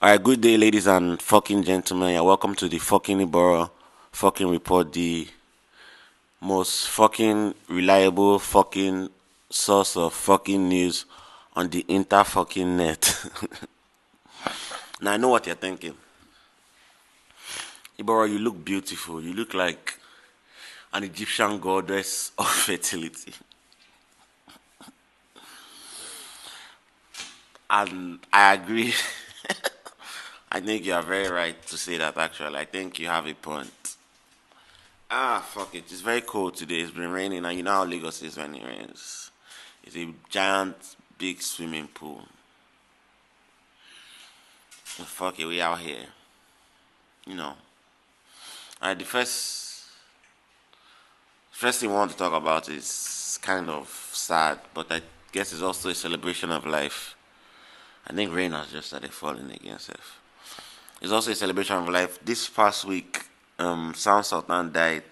Alright, good day, ladies and fucking gentlemen. And welcome to the fucking iBoro fucking report, the most fucking reliable fucking source of fucking news on the inter fucking net. Now, I know what you're thinking. iBoro, you look beautiful. You look like an Egyptian goddess of fertility. And I agree. I think you are very right to say that, actually. I think you have a point. Fuck it. It's very cold today. It's been raining, and you know how Lagos is when it rains. It's a giant, big swimming pool. But fuck it, we out here. You know. Alright, the first thing we want to talk about is kind of sad, but I guess it's also a celebration of life. I think rain has just started falling again, Seth. It's also a celebration of life. This past week, Sultan died.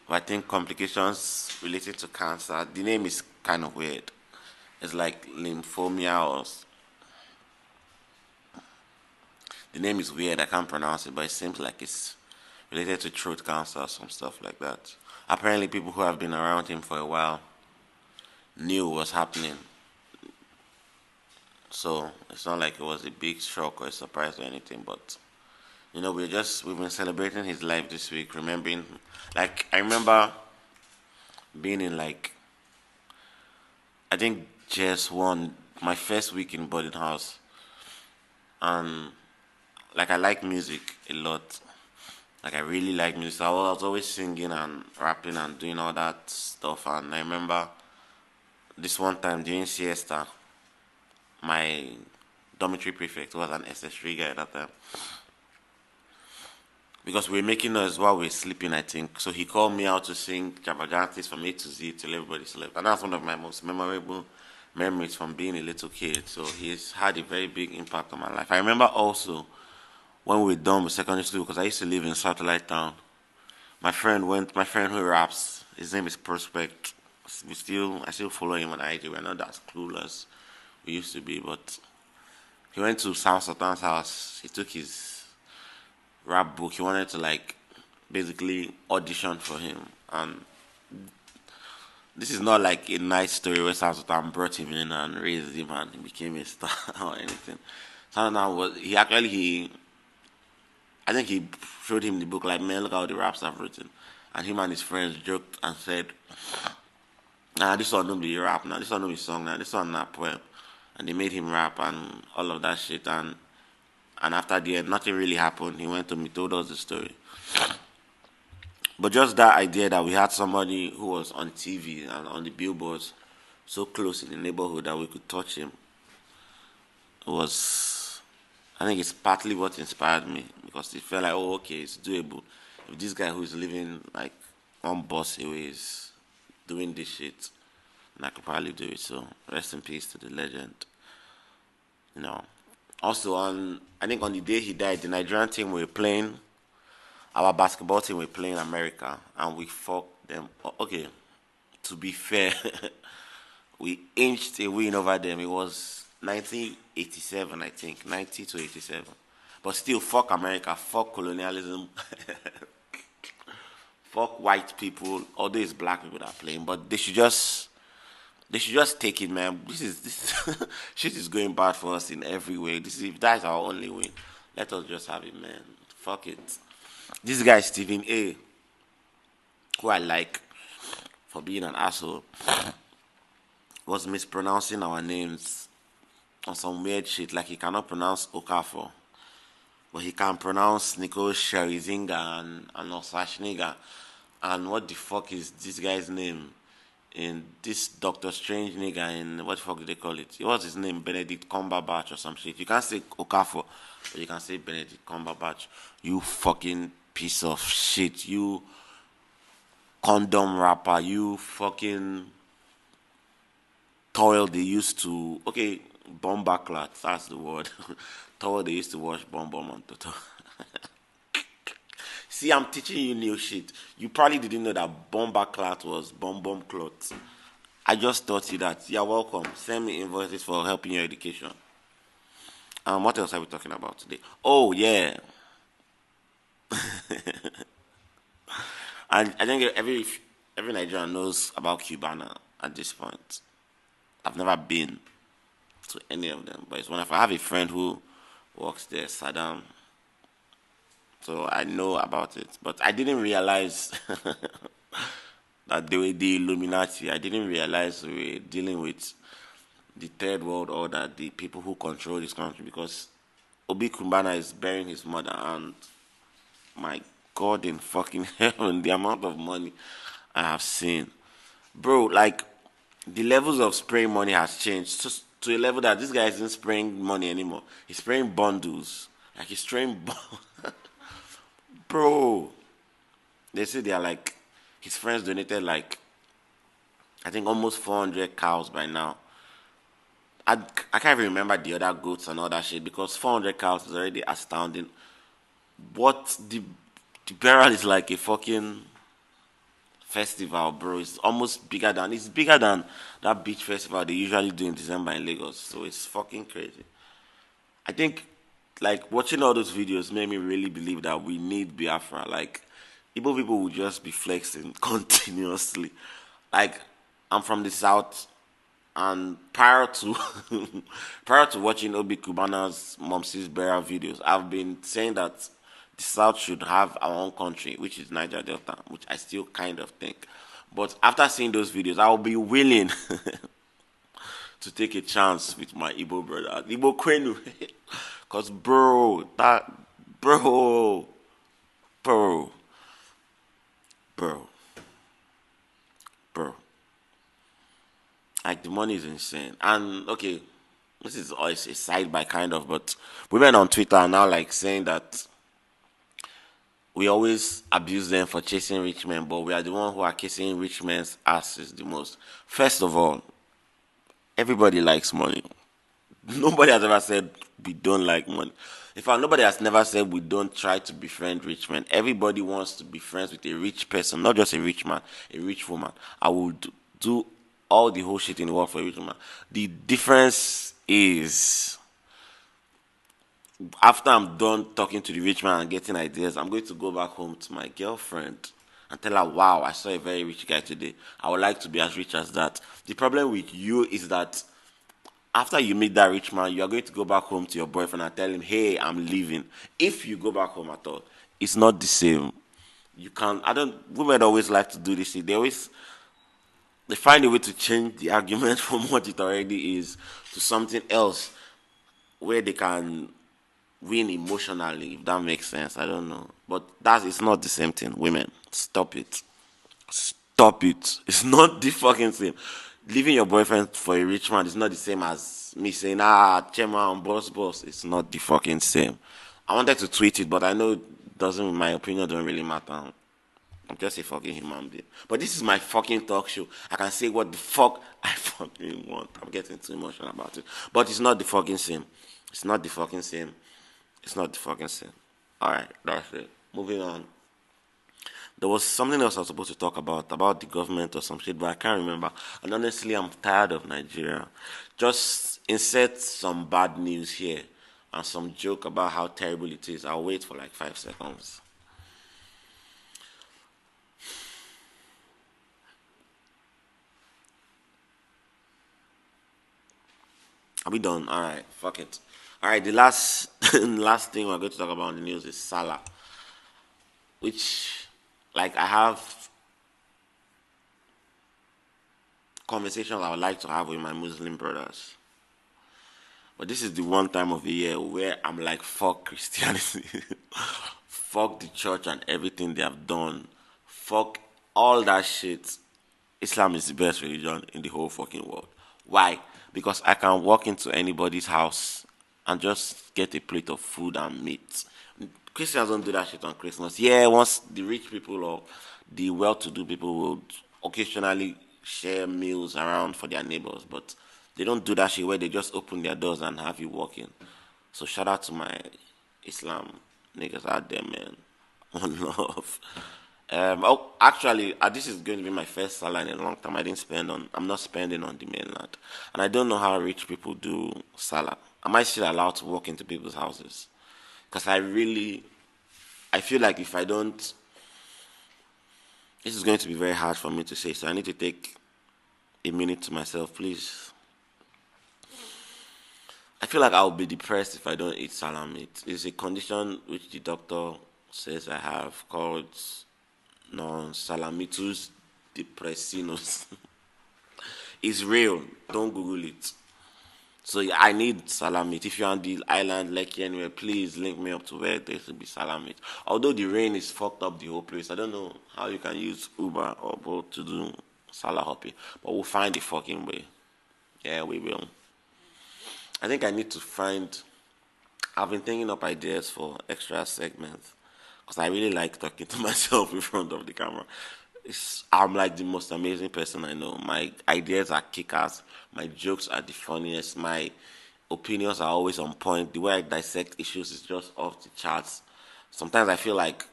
I think complications related to cancer. The name is kind of weird. It's like lymphomia or the name is weird. I can't pronounce it, but it seems like it's related to throat cancer or some stuff like that. Apparently, people who have been around him for a while knew what was happening. So it's not like it was a big shock or a surprise or anything, but we've been celebrating his life this week, remembering. Like, I remember being in, like, I think just one my first week in boarding house, and like, I like music a lot. Like, I really like music. So I was always singing and rapping and doing all that stuff. And I remember this one time during siesta, my dormitory prefect was an SS3 guy at that time, because we were making noise while we were sleeping, I think. So he called me out to sing Jabberjantis from A to Z till everybody slept. And that's one of my most memorable memories from being a little kid. So he's had a very big impact on my life. I remember also when we were done with secondary school, because I used to live in Satellite Town. My friend who raps, his name is Prospect. I still follow him on IG. We're not as clueless we used to be, but he went to South Sultan's house. He took his rap book. He wanted to, like, basically audition for him. And this is not like a nice story where South Sultan brought him in and raised him and he became a star or anything. Sultan was he I think he showed him the book, like, man, look at all the raps I've written. And him and his friends joked and said, nah, this one don't be rap now, this one don't be song now, this one not poem. And they made him rap and all of that shit. And after the end, nothing really happened. He went to me, told us the story. But just that idea that we had somebody who was on TV and on the billboards so close in the neighborhood that we could touch him was, I think it's partly what inspired me, because it felt like, oh, okay, it's doable. If this guy who is living like one bus away is doing this shit, then I could probably do it. So rest in peace to the legend. You know. Also, I think on the day he died, the Nigerian team were playing, our basketball team were playing America, and we fucked them. Okay, to be fair, we inched a win over them. It was 1987, I think, 90 to 87. But still, fuck America, fuck colonialism, fuck white people. Although it's black people that are playing, but they should just take it, man. This shit is going bad for us in every way. If that's our only win, let us just have it, man. Fuck it. This guy Stephen A, who I like for being an asshole, was mispronouncing our names on some weird shit. Like, he cannot pronounce Okafor, but he can pronounce Nico Sherizinga and Osashniga. And what the fuck is this guy's name? In this Doctor Strange nigga in, what the fuck do they call it? What's his name? Benedict Cumberbatch or some shit. You can't say Okafor, but you can say Benedict Cumberbatch. You fucking piece of shit. You condom rapper. You fucking towel they used to. Okay, bomber clat. That's the word. Towel they used to wash bomb on Toto. See, I'm teaching you new shit. You probably didn't know that bomber cloth was bomb cloth. I just taught you that. You're welcome. Send me invoices for helping your education. What else are we talking about today? Oh yeah, I think every Nigerian knows about Cubana at this point. I've never been to any of them, but it's one of I have a friend who works there, Saddam. So I know about it, but I didn't realize that they were the Illuminati. I didn't realize we were dealing with the third world order, the people who control this country, because Obi Cubana is burying his mother, and my God in fucking heaven, the amount of money I have seen. Bro, like, the levels of spraying money has changed to a level that this guy isn't spraying money anymore. He's spraying bundles. Like, he's spraying... Bro, they say they are like... His friends donated, like, I think almost 400 cows by now. I can't even remember the other goats and all that shit, because 400 cows is already astounding. What the barrel is like a fucking festival, bro. It's bigger than that beach festival they usually do in December in Lagos. So it's fucking crazy. I think like watching all those videos made me really believe that we need Biafra. Like Igbo people would just be flexing continuously. Like I'm from the south, and prior to prior to watching Obi Cubana's Mom's burial videos, I've been saying that the South should have our own country, which is Niger Delta, which I still kind of think. But after seeing those videos, I'll be willing to take a chance with my Igbo brother, Igbo Kwenu. Cause bro, bro, bro, bro. Like the money is insane. And okay, this is always a side by kind of, but women on Twitter are now like saying that we always abuse them for chasing rich men, but we are the one who are kissing rich men's asses the most. First of all, everybody likes money. Nobody has ever said we don't like money. In fact, nobody has never said we don't try to befriend rich men. Everybody wants to be friends with a rich person, not just a rich man, a rich woman. I would do all the whole shit in the world for a rich woman. The difference is after I'm done talking to the rich man and getting ideas, I'm going to go back home to my girlfriend and tell her, wow, I saw a very rich guy today. I would like to be as rich as that. The problem with you is that after you meet that rich man, you are going to go back home to your boyfriend and tell him, hey, I'm leaving. If you go back home at all, it's not the same. You can't, women always like to do this shit. They find a way to change the argument from what it already is to something else where they can win emotionally, if that makes sense. I don't know. But it's not the same thing. Women, stop it. Stop it. It's not the fucking same. Leaving your boyfriend for a rich man is not the same as me saying, Chema, boss. It's not the fucking same. I wanted to tweet it, but I know it doesn't, my opinion don't really matter. I'm just a fucking human being. But this is my fucking talk show. I can say what the fuck I fucking want. I'm getting too emotional about it. But it's not the fucking same. It's not the fucking same. It's not the fucking same. Alright, that's it. Moving on. There was something else I was supposed to talk about the government or some shit, but I can't remember. And honestly, I'm tired of Nigeria. Just insert some bad news here and some joke about how terrible it is. I'll wait for like 5 seconds. Are we done? Alright, fuck it. Alright, the last last thing we're going to talk about in the news is Salah. Which, like, I have conversations I would like to have with my Muslim brothers. But this is the one time of the year where I'm like, fuck Christianity. Fuck the church and everything they have done. Fuck all that shit. Islam is the best religion in the whole fucking world. Why? Because I can walk into anybody's house and just get a plate of food and meat. Christians don't do that shit on Christmas. Yeah, once the rich people or the well-to-do people will occasionally share meals around for their neighbors, but they don't do that shit where they just open their doors and have you walk in. So shout out to my Islam niggas out there, man. One love. Actually, this is going to be my first Salah in a long time. I'm not spending on the mainland. And I don't know how rich people do Salah. Am I still allowed to walk into people's houses? Because I feel like if I don't, this is going to be very hard for me to say. So I need to take a minute to myself, please. I feel like I'll be depressed if I don't eat Salah meat. It's a condition which the doctor says I have called non-salamitus depressinus. It's real. Don't Google it. So yeah, I need salami. If you're on the island, like anywhere, please link me up to where there should be salami. Although the rain is fucked up the whole place, I don't know how you can use Uber or Bolt to do Salah hopping, but we'll find the fucking way. Yeah, we will. I think I need to find. I've been thinking up ideas for extra segments because I really like talking to myself in front of the camera. I'm like the most amazing person I know. My ideas are kickers. My jokes are the funniest. My opinions are always on point. The way I dissect issues is just off the charts. Sometimes I feel like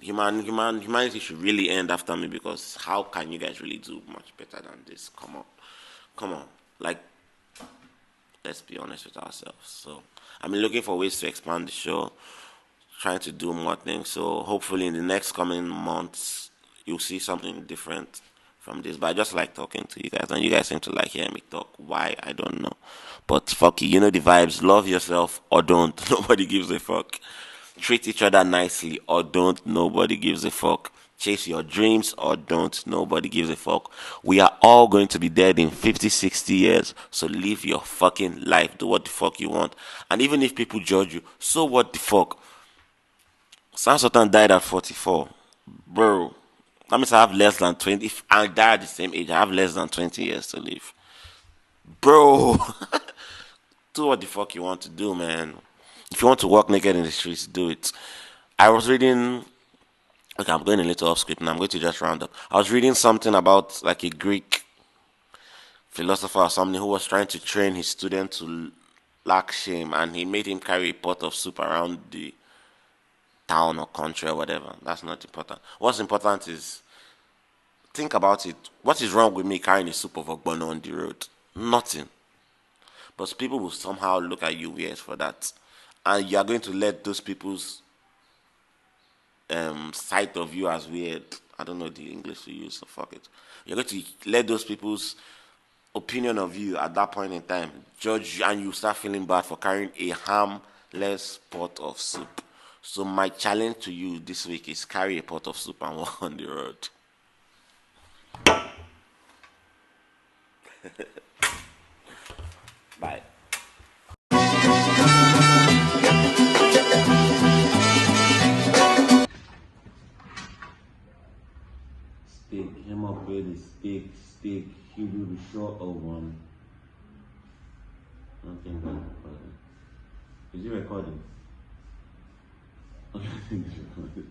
humanity should really end after me because how can you guys really do much better than this? Come on. Like, let's be honest with ourselves. So I've been looking for ways to expand the show, trying to do more things. So hopefully in the next coming months, you'll see something different from this. But I just like talking to you guys, and you guys seem to like hearing me talk. Why? I don't know. But fuck you know the vibes. Love yourself or don't. Nobody gives a fuck. Treat each other nicely or don't. Nobody gives a fuck. Chase your dreams or don't. Nobody gives a fuck. We are all going to be dead in 50, 60 years. So live your fucking life. Do what the fuck you want. And even if people judge you, so what the fuck? Sultan died at 44. Bro, that means I have less than 20. If I die at the same age, I have less than 20 years to live. Bro, do what the fuck you want to do, man. If you want to walk naked in the streets, do it. I was reading. Okay, I'm going a little off script now. I'm going to just round up. I was reading something about like a Greek philosopher or something who was trying to train his student to lack shame, and he made him carry a pot of soup around the town or country or whatever. That's not important. What's important is think about it. What is wrong with me carrying a soup of ogbono on the road? Nothing. But people will somehow look at you weird for that. And you are going to let those people's sight of you as weird. I don't know the English to use, so fuck it. You're going to let those people's opinion of you at that point in time judge you, and you start feeling bad for carrying a harmless pot of soup. So my challenge to you this week is carry a pot of soup and walk on the road. Bye. Stick him up with the stick. He will be short of one. I don't think that's recording. Is it recording? Okay, I think it's recording.